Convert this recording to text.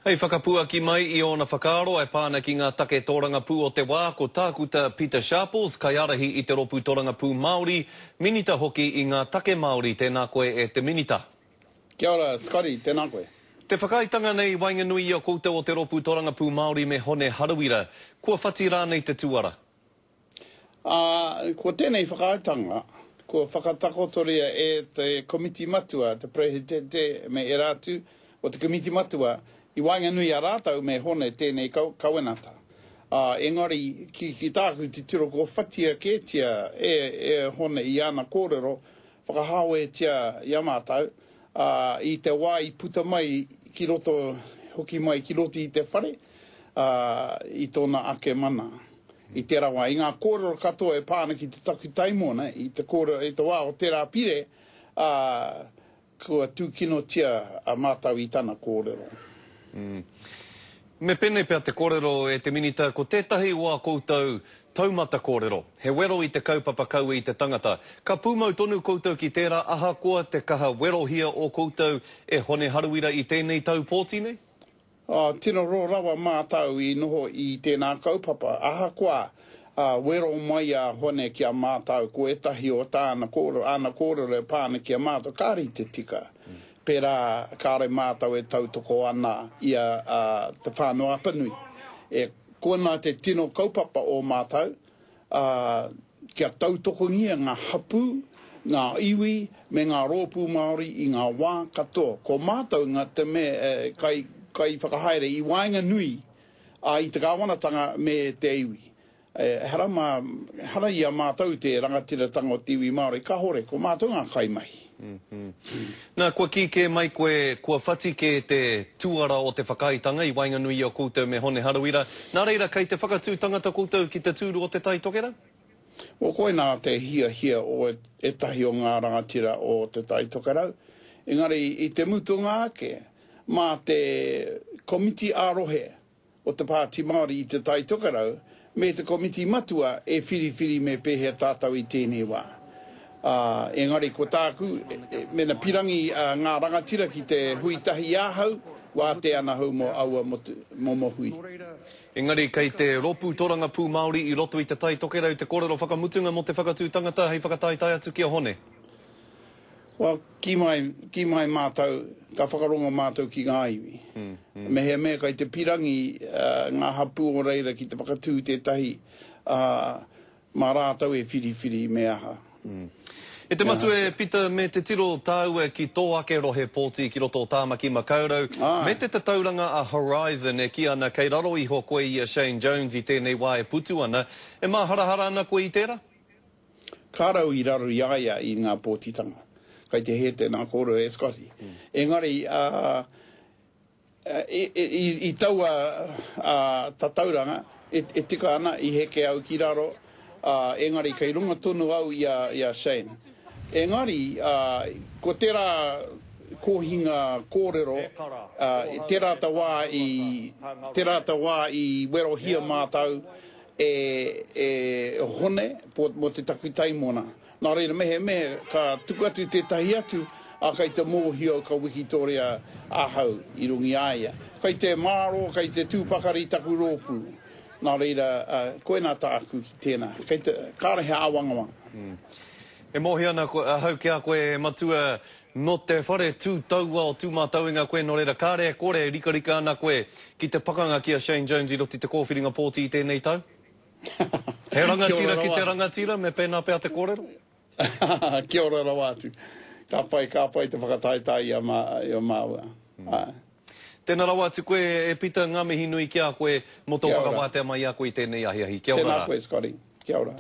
Hei whakapua ki mai I ona whakaaro e pāna ki ngā take tōranga pū o te wā ko tākuta Peter Sharples kai arahi I te ropu tōranga pū Māori, minita hoki I ngā take Māori, tēnā koe e te minita. Kia ora, Scotty, tēnā koe. Te whakaitanga nei wainganui I o koutou o te ropu tōranga pū Māori me Hone Harawira, kua whati rā nei te tuara? Ko tēnei whakaitanga, ko whakatakotoria e te komiti matua, te presidente me e rātu o te komiti matua, I wainganui a rātau me hone tēnei kauenata. Engari, ki tāku te tiro ko whatia kētia e hone I ana kōrero, whakahawe tia I amātau, I te wā I puta mai ki roto, hoki mai ki roto I te whare, I tōna ake mana. I te rawa, I ngā kōrero katoa e pāna ki te taku taimona, I te kōrero, I te wā o te rā pire, kua tūkino tia a mātau I tāna kōrero. Me pene pia te kōrero e te minita, ko tētahi wā koutou taumata kōrero. He wero I te kaupapa kaua I te tangata. Ka pūmau tonu koutou ki tērā, aha koa te kaha wero hia o koutou e Hone Harawira I tēnei tau pōti nei? Tino ro rawa mātau I noho I tēnā kaupapa. Aha koa wero mai a hone ki a mātau ko etahi o tāna kōrero, ana kōrero e pāna ki a mātau. Kāri te tika. Pera kāre mātau e tautoko ana ia te whānoa panui. E kona te tino kaupapa o mātau, kia tautoko ngia ngā hapu, ngā iwi, me ngā rōpū Māori I ngā wā katoa. Ko mātau ngā te me kai whakahaere I wainganui I te kāwanatanga me te iwi. Hara ia mātau te rangatiratanga o te iwi Māori, ka hore, ko mātau ngā kaimahi. Nā, kua kike mai koe, kua whati ke te tuara o te whakaitanga I wainganui o koutou me Hone Harawira. Nā reira, kei te whakatū tangata koutou ki te tūru o te tai tokera? O koe nā te hia o tahi o ngā rangatira o te tai tokerau. Engari, I te mutunga ake, mā te komiti ārohe o te Pāti Māori I te tai tokerau, me te komiti matua e whiriwhiri me pēhea tātau I tēnei wā. Engari ko tāku, mena pirangi ngā rangatira ki te huitahi āhau, wā te ana hau mo aua mo hui. Engari, kei te ropu tōranga pū Māori I roto I te tai tokerau, te kōrero whakamutunga mo te whakatū tangata, hei whakataitai atu ki a Hone? Ki mai mātau, ka whakaronga mātau ki ngā iwi. Mehea mea kai te pirangi ngā hapu o reira ki te whakatū tētahi, mā rātau e whiriwhiri me aha. E te matu e Peter me te tiro tāua ki tō ake rohe pōti ki roto o Tāmaki Makaurau. Me te tauranga a Horizon e ki ana kei raro iho koe I a Shane Jones I tēnei wā e putu ana. E mā harahara ana koe I tērā? Kārau I raro iaia I ngā pōtitanga. Kai te he tēnā kōrero e Scotty. Engari, I taua tatauranga, e tika ana I heke au ki raro, engari kei runga tonu au I a Shane. Engari, ko tērā kōhinga kōrero, tērā wā I wero hia mātau e hone mo te taku taimona. Nā reira mehe ka tuku atu tētahi atu a kai te mōhio ka wikitoria āhau I rungi aia. Kai te māro, kai te tūpakari taku rōpū. Nā reira, koe nā tāku ki tēnā. Kai te kārehe āwangawanga. E mohi ana hau ki a koe matua no te whare tū taua o tū mātauinga koe no reira. Kāre kore rika ana koe ki te pakanga ki a Shane Jones I roti te kōwhiringa pōti I tēnei tau? He rangatira ki te rangatira me pēnā pēr te kōrero? Kia ora rawa atu. Ka pai te whakataitai I a māua. Tēnā rawa atu koe e Peter ngā mihi nui ki a koe mo tō whakawātea mai a koe I tēnei ahiahi. Kia ora. Tēnā koe, Scotty. Kia ora.